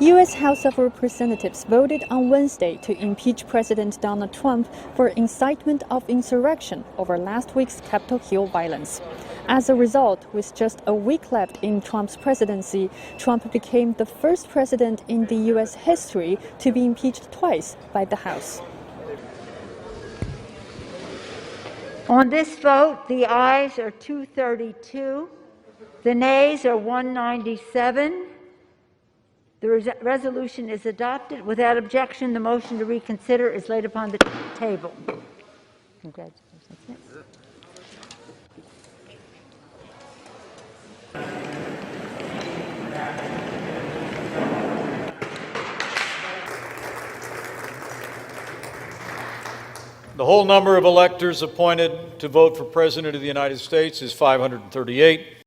U.S. House of Representatives voted on Wednesday to impeach President Donald Trump for incitement of insurrection over last week's Capitol Hill violence. As a result, with just a week left in Trump's presidency, Trump became the first president in the U.S. history to be impeached twice by the House. On this vote, the ayes are 232, the nays are 197. The resolution is adopted. Without objection, the motion to reconsider is laid upon the table. Congratulations. The whole number of electors appointed to vote for President of the United States is 538.